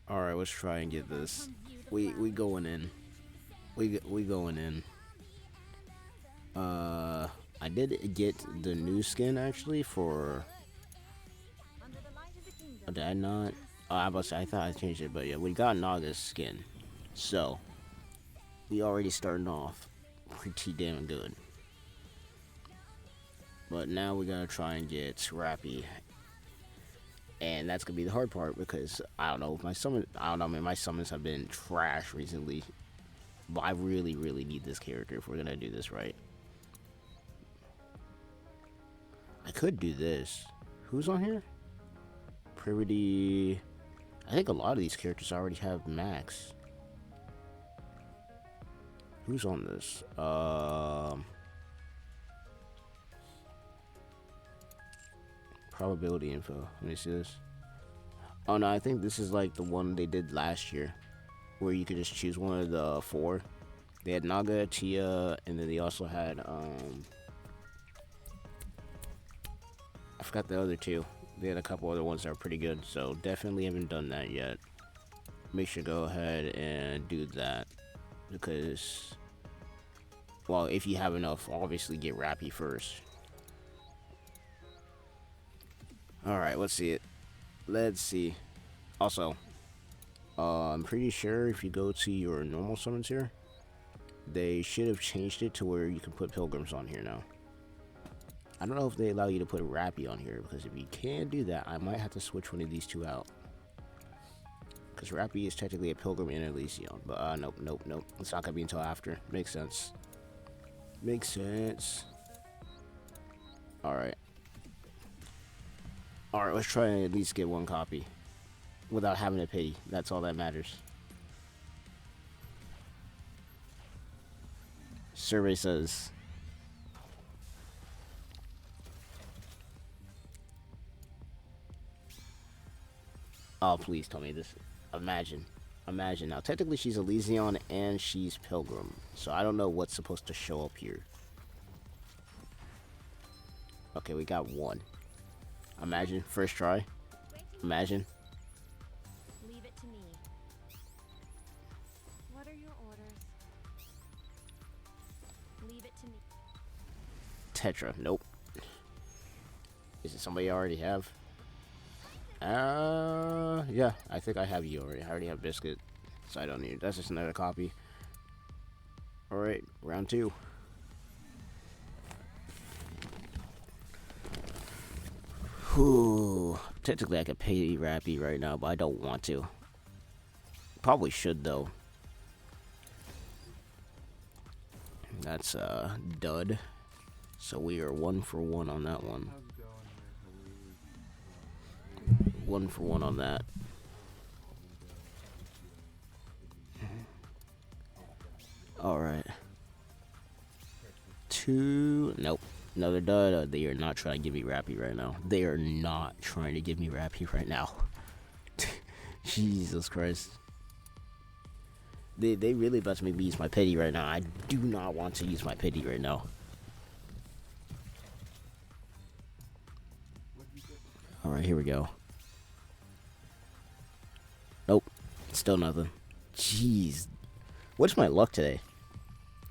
All right, let's try and get this. We going in. We going in. I did get the new skin actually for. Oh, did I not? Oh, I was. I thought I changed it, but yeah, we got Naga's skin. So we already starting off pretty damn good. But now we gotta try and get Rapi, and that's gonna be the hard part because I don't know, my summon. I don't know, man. My summons have been trash recently, but I really, really need this character if we're gonna do this right. I could do this. Who's on here? Pretty. I think a lot of these characters already have max. Who's on this? Probability info. Let me see this. Oh no, I think this is like the one they did last year, where you could just choose one of the four. They had Naga, Tia, and then they also had I forgot the other two. They had a couple other ones that were pretty good, so definitely haven't done that yet. Make sure to go ahead and do that because, well, if you have enough, obviously get Rapi first. All right, let's see it. Let's see. Also, I'm pretty sure if you go to your normal summons here, they should have changed it to where you can put pilgrims on here now. I don't know if they allow you to put a Rapi on here, because if you can do that, I might have to switch one of these two out. Because Rapi is technically a pilgrim in Elysion. But nope, nope, nope. It's not going to be until after. Makes sense. Makes sense. Alright. Alright, let's try and at least get one copy. Without having to pay. That's all that matters. Survey says... Oh, please tell me this. Imagine. Imagine. Now, technically she's Elysion and she's Pilgrim. So I don't know what's supposed to show up here. Okay, we got one. Imagine. First try. Imagine. Leave it to me. What are your orders? Leave it to me. Tetra. Nope. Is it somebody I already have? Yeah, I think I have you already. I already have Biscuit, so I don't need it. That's just another copy. Alright, round two. Whew. Technically, I could pay Rapi right now, but I don't want to. Probably should, though. That's dud. So we are 1 for 1 on that one. 1 for 1 on that. Alright. 2. Nope. Another dud. They are not trying to give me Rapi right now. They are not trying to give me Rapi right now. Jesus Christ. They really about to make me use my pity right now. I do not want to use my pity right now. Alright, here we go. Nope. Still nothing. Jeez. What's my luck today?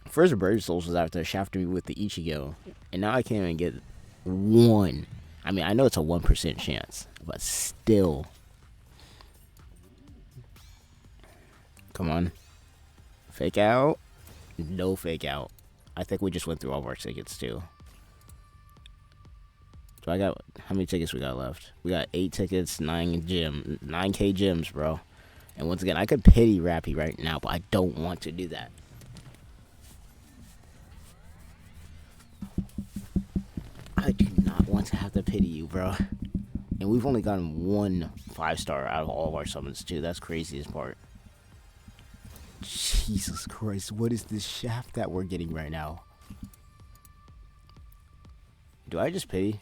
First Bird Souls was out there shafting me with the Ichigo. And now I can't even get one. I mean, I know it's a 1% chance. But still. Come on. Fake out. No fake out. I think we just went through all of our tickets too. So I got, how many tickets we got left? We got 8 tickets, 9k gems, bro. And once again, I could pity Rapi right now, but I don't want to do that. I do not want to have to pity you, bro. And we've only gotten 1 5-star out of all of our summons too. That's craziest part. Jesus Christ, what is this shaft that we're getting right now? Do I just pity?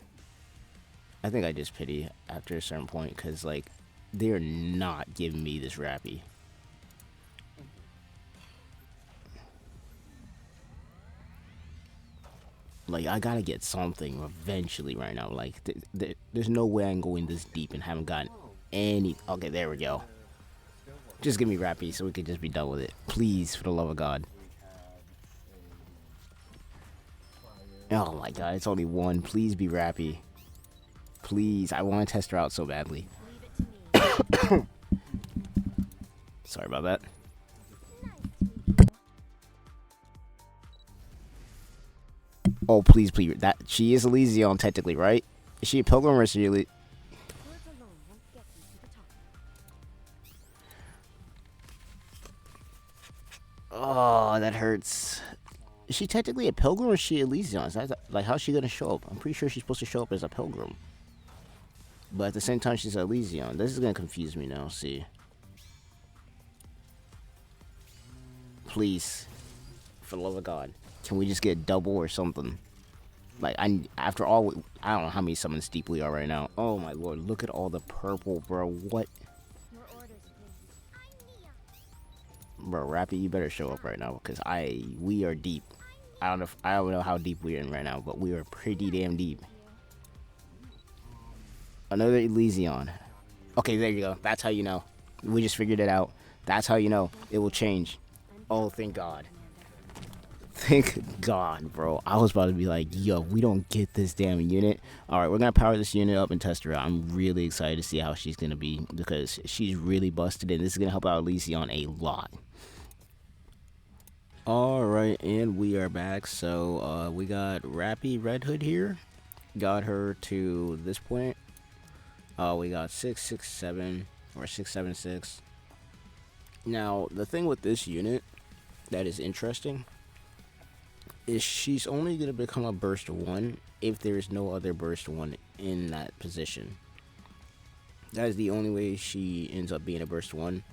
I think I just pity after a certain point, because, like, they're not giving me this Rapi. Like, I gotta get something eventually right now. Like, there's no way I'm going this deep and haven't gotten any... Okay, there we go. Just give me Rapi so we can just be done with it. Please, for the love of God. Oh my god, it's only one. Please be Rapi. Please, I want to test her out so badly. Leave it to me. Sorry about that. Nice to meet you. Oh, please, please. That she is Elysion technically, right? Is she a pilgrim or is she Words alone won't get you to the top. Oh, that hurts. Is she technically a pilgrim or is she Elysion? Is that, like, how's she gonna show up? I'm pretty sure she's supposed to show up as a pilgrim. But at the same time, she's Elysion. This is gonna confuse me now. See. Please. For the love of God. Can we just get double or something? Like, after all, I don't know how many summons deep we are right now. Oh my lord, look at all the purple, bro. What? Your orders, please. Bro, Rapi, you better show up right now, because we are deep. I don't know how deep we're in right now, but we are pretty damn deep. Another Elysion. Okay, there you go. That's how you know. We just figured it out. That's how you know. It will change. Oh, thank God. Thank God, bro. I was about to be like, yo, we don't get this damn unit. Alright, we're going to power this unit up and test her out. I'm really excited to see how she's going to be, because she's really busted, and this is going to help out Elysion a lot. Alright, and we are back. So, we got Rapi Red Hood here. Got her to this point. We got 667 or 676. Now, the thing with this unit that is interesting is she's only going to become a burst 1 if there's no other burst 1 in that position. That is the only way she ends up being a burst 1.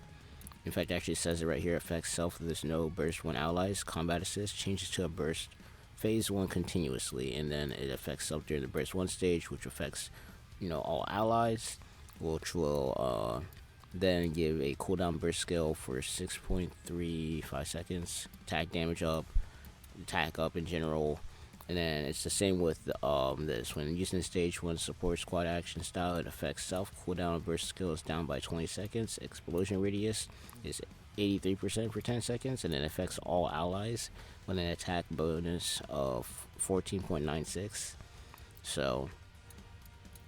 In fact, actually says it right here. Affects self if there's no burst 1 allies. Combat assist changes to a burst phase 1 continuously, and then it affects self during the burst 1 stage, which affects, you know, all allies, which will then give a cooldown burst skill for 6.35 seconds. Attack damage up, attack up in general, and then it's the same with this. When using stage 1 support squad action style, it affects self. Cooldown burst skill is down by 20 seconds. Explosion radius is 83% for 10 seconds, and it affects all allies with an attack bonus of 14.96. So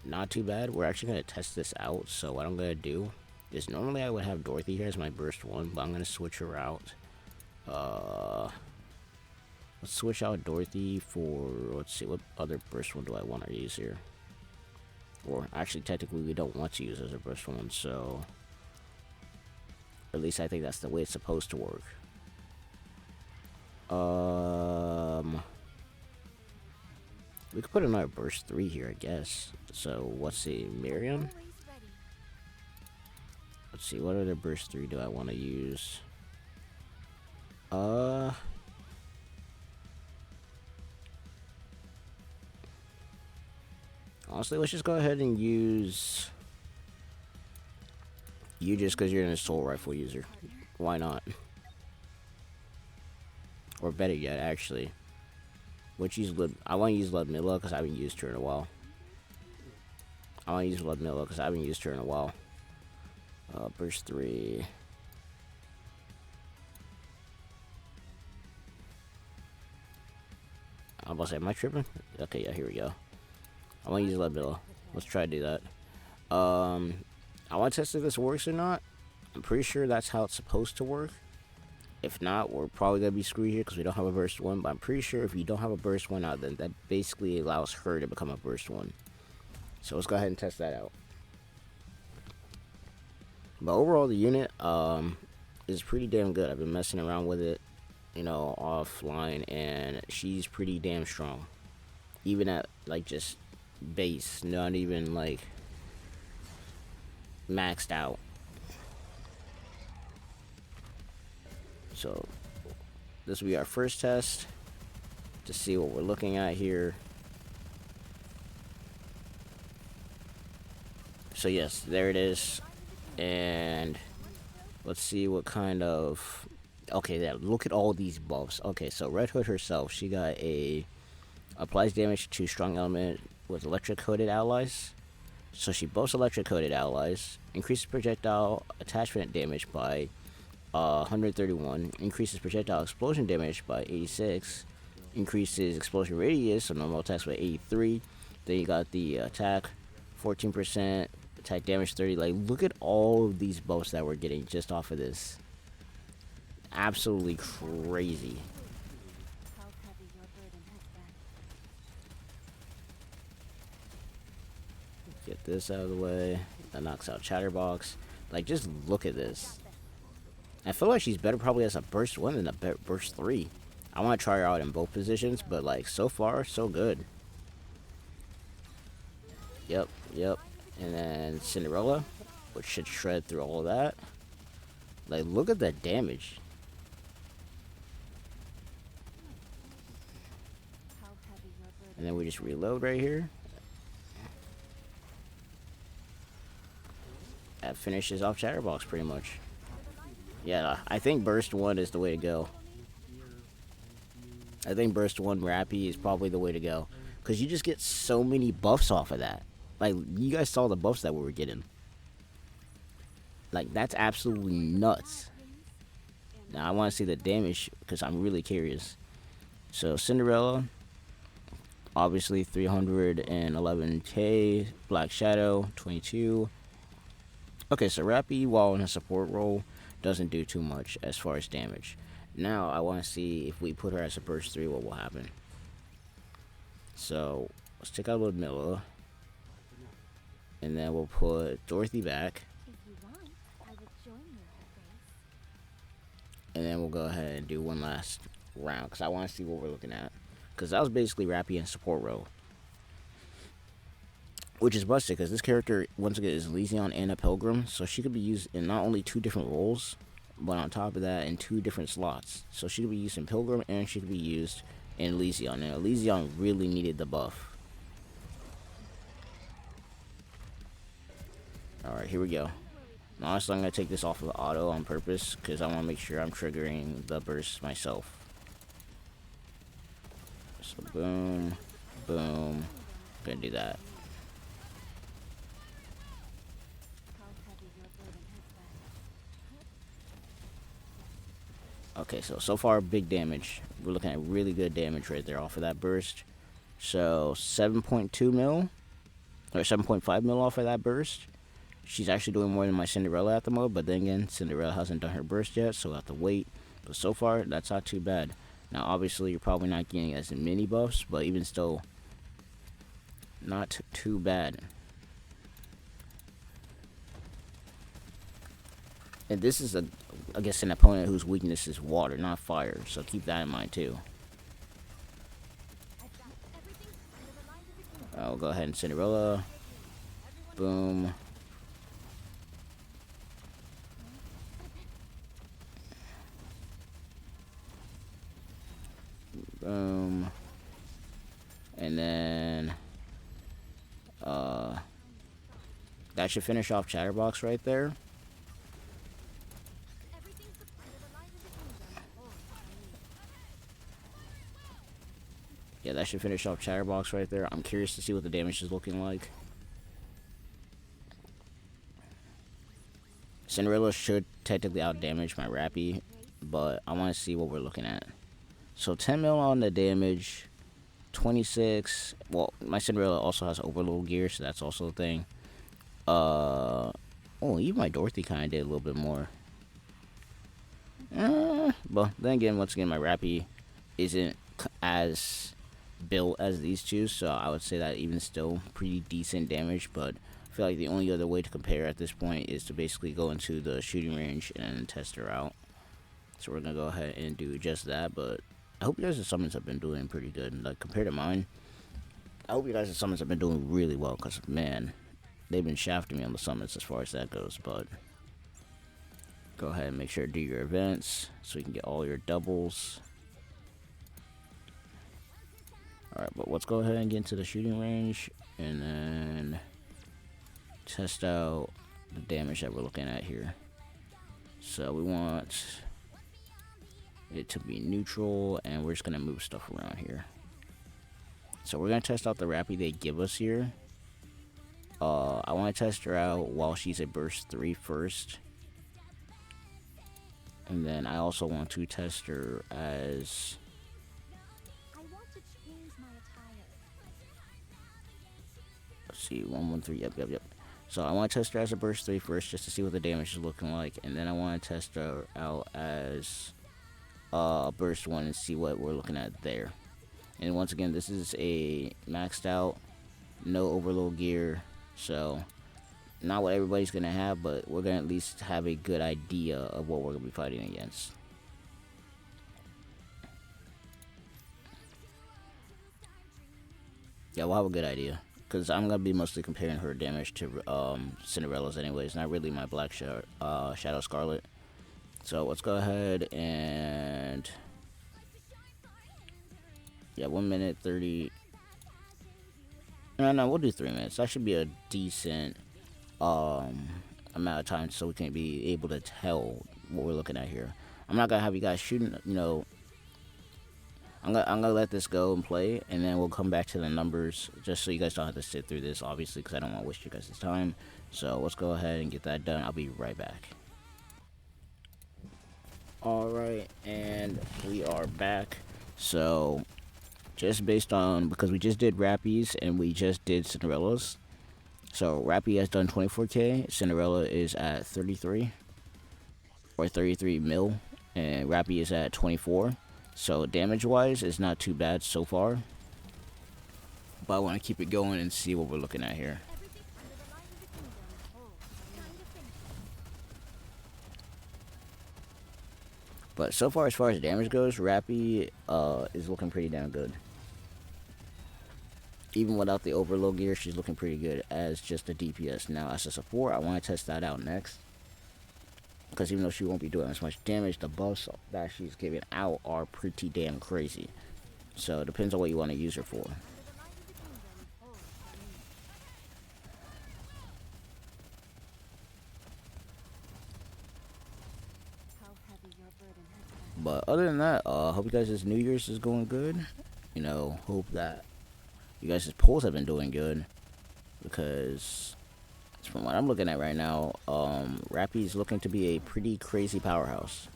not too bad. We're actually going to test this out. So what I'm going to do is, normally I would have Dorothy here as my burst 1, but I'm going to switch her out. Let's switch out Dorothy for, let's see, what other burst 1 do I want to use here? Or actually, technically, we don't want to use as a burst 1, so, or at least I think that's the way it's supposed to work. We could put another burst 3 here, I guess. So, let's see, Miriam. Always ready. Let's see, what other burst 3 do I want to use? Honestly, let's just go ahead and use you, just because you're an assault rifle user. Why not? Or better yet, actually, I want to use Ludmilla because I haven't used her in a while. Burst 3. I'm about to say, am I tripping? Okay, yeah, here we go. I want to use Ludmilla. Let's try to do that. I want to test if this works or not. I'm pretty sure that's how it's supposed to work. If not, we're probably going to be screwed here because we don't have a burst 1. But I'm pretty sure if you don't have a burst 1 out, then that basically allows her to become a burst 1. So let's go ahead and test that out. But overall, the unit is pretty damn good. I've been messing around with it, you know, offline, and she's pretty damn strong. Even at, like, just base, not even, like, maxed out. So this will be our first test to see what we're looking at here. So yes, there it is. And let's see what kind of, okay, yeah, look at all these buffs. Okay, so Red Hood herself, she got a applies damage to strong element with electric coated allies. So she buffs electric coated allies. increases projectile attachment damage by 131, increases projectile explosion damage by 86, increases explosion radius, so normal attacks by 83. Then you got the attack 14%, attack damage 30. Like, look at all of these buffs that we're getting just off of this. Absolutely crazy. How heavy your burden has been. Get this out of the way. That knocks out Chatterbox. Like, just look at this. I feel like she's better probably as a burst 1 than a burst 3. I want to try her out in both positions, but like, so far, so good. Yep. And then Cinderella, which should shred through all of that. Like, look at that damage. How heavy your burden. And then we just reload right here. That finishes off Chatterbox pretty much. Yeah, I think Burst 1 is the way to go. I think Burst 1 Rapi is probably the way to go. Because you just get so many buffs off of that. Like, you guys saw the buffs that we were getting. Like, that's absolutely nuts. Now, I want to see the damage because I'm really curious. So, Cinderella, obviously 311k. Black Shadow, 22. Okay, so Rapi, while in a support role, doesn't do too much as far as damage. Now, I want to see if we put her as a burst 3, what will happen. So, let's take out Ludmilla. And then we'll put Dorothy back. If you want, I will join your face. And then we'll go ahead and do one last round, because I want to see what we're looking at. Because that was basically Rapi in support role. Which is busted, because this character, once again, is Elysion and a Pilgrim. So she could be used in not only 2 different roles, but on top of that, in 2 different slots. So she could be used in Pilgrim, and she could be used in Elysion. And Elysion really needed the buff. Alright, here we go. Honestly, I'm going to take this off of auto on purpose, because I want to make sure I'm triggering the burst myself. So boom, boom. Gonna do that. How heavy your burden has been. Okay, so far, big damage. We're looking at really good damage right there off of that burst. So, 7.2 mil, or 7.5 mil off of that burst. She's actually doing more than my Cinderella at the moment, but then again, Cinderella hasn't done her burst yet, so we'll have to wait. But so far, that's not too bad. Now, obviously, you're probably not getting as many buffs, but even still, not too bad. And this is, I guess, an opponent whose weakness is water, not fire, so keep that in mind, too. I'll go ahead and Cinderella. Boom. Boom. And then that should finish off Chatterbox right there. Yeah, that should finish off Chatterbox right there. I'm curious to see what the damage is looking like. Cinderella should technically outdamage my Rapi, but I want to see what we're looking at. So 10 mil on the damage, 26. Well, my Cinderella also has overload gear, so that's also a thing. Oh, even my Dorothy kind of did a little bit more. But then again, once again, my Rapi isn't as built as these two, so I would say that even still pretty decent damage. But I feel like the only other way to compare at this point is to basically go into the shooting range and test her out. So we're gonna go ahead and do just that. But I hope you guys' summons have been doing pretty good. Like, compared to mine, I hope you guys' summons have been doing really well, because man, they've been shafting me on the summons as far as that goes. But go ahead and make sure to do your events so you can get all your doubles. Alright, but let's go ahead and get into the shooting range and then test out the damage that we're looking at here. So we want it to be neutral, and we're just going to move stuff around here. So we're going to test out the Rapi they give us here. I want to test her out while she's at burst 3 first. And then I also want to test her as... I want to change my attire. Let's see, 113, yep. So I want to test her as a burst 3 first, just to see what the damage is looking like. And then I want to test her out as burst 1 and see what we're looking at there. And once again, this is a maxed out, no overload gear. So not what everybody's going to have, but we're going to at least have a good idea of what we're going to be fighting against. Yeah, we'll have a good idea. Because I'm going to be mostly comparing her damage to Cinderella's anyways. Not really my Black Shadow Scarlet. So let's go ahead and... Yeah, 1 minute 30. No, we'll do 3 minutes. That should be a decent amount of time so we can be able to tell what we're looking at here. I'm not gonna have you guys shooting, you know. I'm gonna let this go and play, and then we'll come back to the numbers just so you guys don't have to sit through this, obviously, because I don't want to waste you guys' time. So let's go ahead and get that done. I'll be right back. Alright, and we are back. So just based on, because we just did Rappies and we just did Cinderella's. So Rapi has done 24k, Cinderella is at 33 or 33 mil, and Rapi is at 24. So damage wise, it's not too bad so far. But I want to keep it going and see what we're looking at here. But so far as damage goes, Rapi is looking pretty damn good. Even without the overload gear, she's looking pretty good as just a DPS. Now, as a support, I want to test that out next. Because even though she won't be doing as much damage, the buffs that she's giving out are pretty damn crazy. So, it depends on what you want to use her for. But other than that, hope you guys' New Year's is going good. You know, hope that you guys' polls have been doing good, because from what I'm looking at right now, Rapi is looking to be a pretty crazy powerhouse.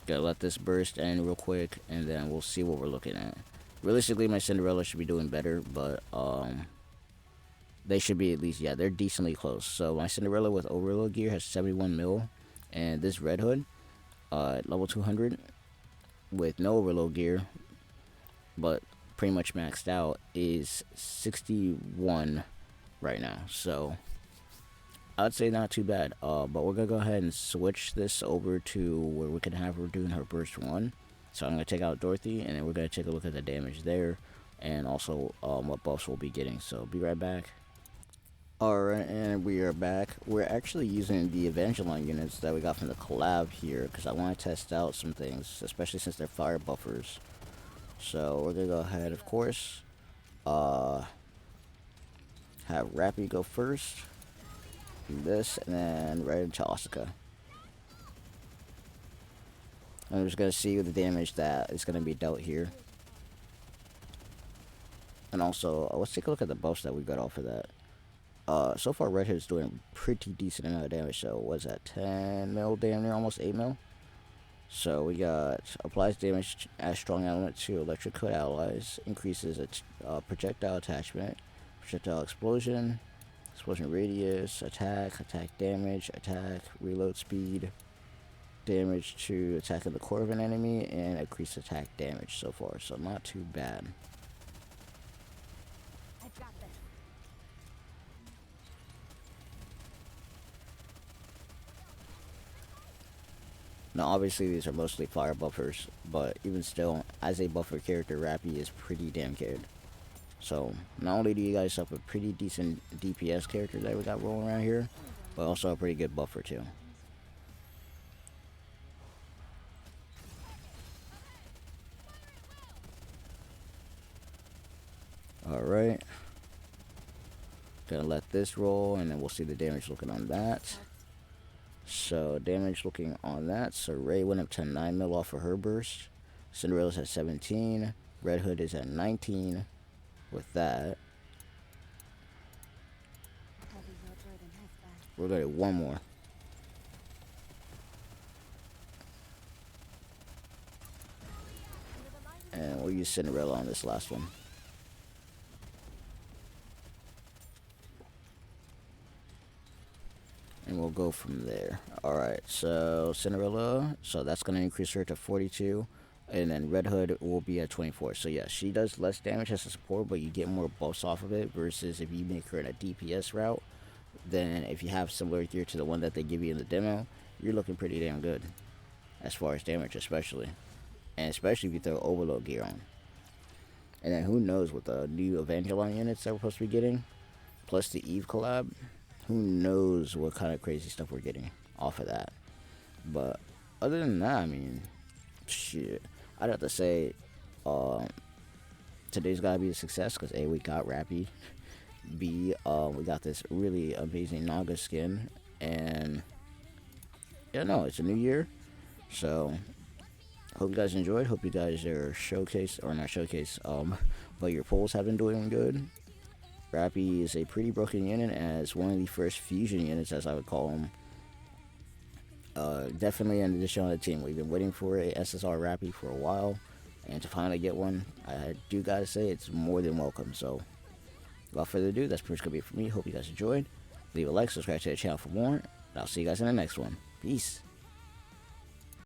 Gotta let this burst end real quick, and then we'll see what we're looking at. Realistically, my Cinderella should be doing better, but they should be at least, yeah, they're decently close. So my Cinderella with overload gear has 71 mil, and this Red Hood, level 200, with no overload gear, but pretty much maxed out, is 61 right now. So I'd say not too bad. But we're gonna go ahead and switch this over to where we can have her doing her burst 1. So I'm gonna take out Dorothy, and then we're gonna take a look at the damage there, and also what buffs we'll be getting. So be right back. Alright, and we are back. We're actually using the Evangeline units that we got from the collab here, because I want to test out some things, especially since they're fire buffers. So we're gonna go ahead, of course, have Rapi go first, do this, and then right into Asuka. I'm just gonna see the damage that is gonna be dealt here, and also let's take a look at the buffs that we got off of that. So far Red Hood's doing pretty decent amount of damage. So what's that, 10 mil, damn near almost 8 mil. So we got applies damage as strong element to electric hood allies, increases projectile attachment, projectile explosion, explosion radius, attack damage, attack, reload speed, damage to attack of the core of an enemy, and increased attack damage so far. So not too bad. Now, obviously, these are mostly fire buffers, but even still, as a buffer character, Rapi is pretty damn good. So, not only do you guys have a pretty decent DPS character that we got rolling around here, but also a pretty good buffer, too. Alright. Gonna let this roll, and then we'll see the damage looking on that. So damage looking on that. So Ray went up to 9 mil off of her burst. Cinderella's at 17. Red Hood is at 19 with that. We're gonna do one more. And we'll use Cinderella on this last one. And we'll go from there. Alright, so Cinderella, so that's going to increase her to 42. And then Red Hood will be at 24. So yeah, she does less damage as a support, but you get more buffs off of it. Versus if you make her in a DPS route, then if you have similar gear to the one that they give you in the demo, you're looking pretty damn good. As far as damage especially. And especially if you throw overload gear on. And then who knows with the new Evangeline units that we're supposed to be getting, plus the Eve collab, who knows what kind of crazy stuff we're getting off of that. But other than that, I mean, shit, I'd have to say today's gotta be a success because A, we got Rapi, B, we got this really amazing Naga skin, and yeah, no, it's a new year, so hope you guys enjoyed. Hope you guys are showcase, or not showcase, but your polls have been doing good. Rapi is a pretty broken unit as one of the first fusion units, as I would call them. Definitely an addition on the team. We've been waiting for a Ssr Rapi for a while, and to finally get one, I do gotta say it's more than welcome. So, without further ado, that's pretty much gonna be it for me. Hope you guys enjoyed. Leave a like, subscribe to the channel for more, and I'll see you guys in the next one. Peace.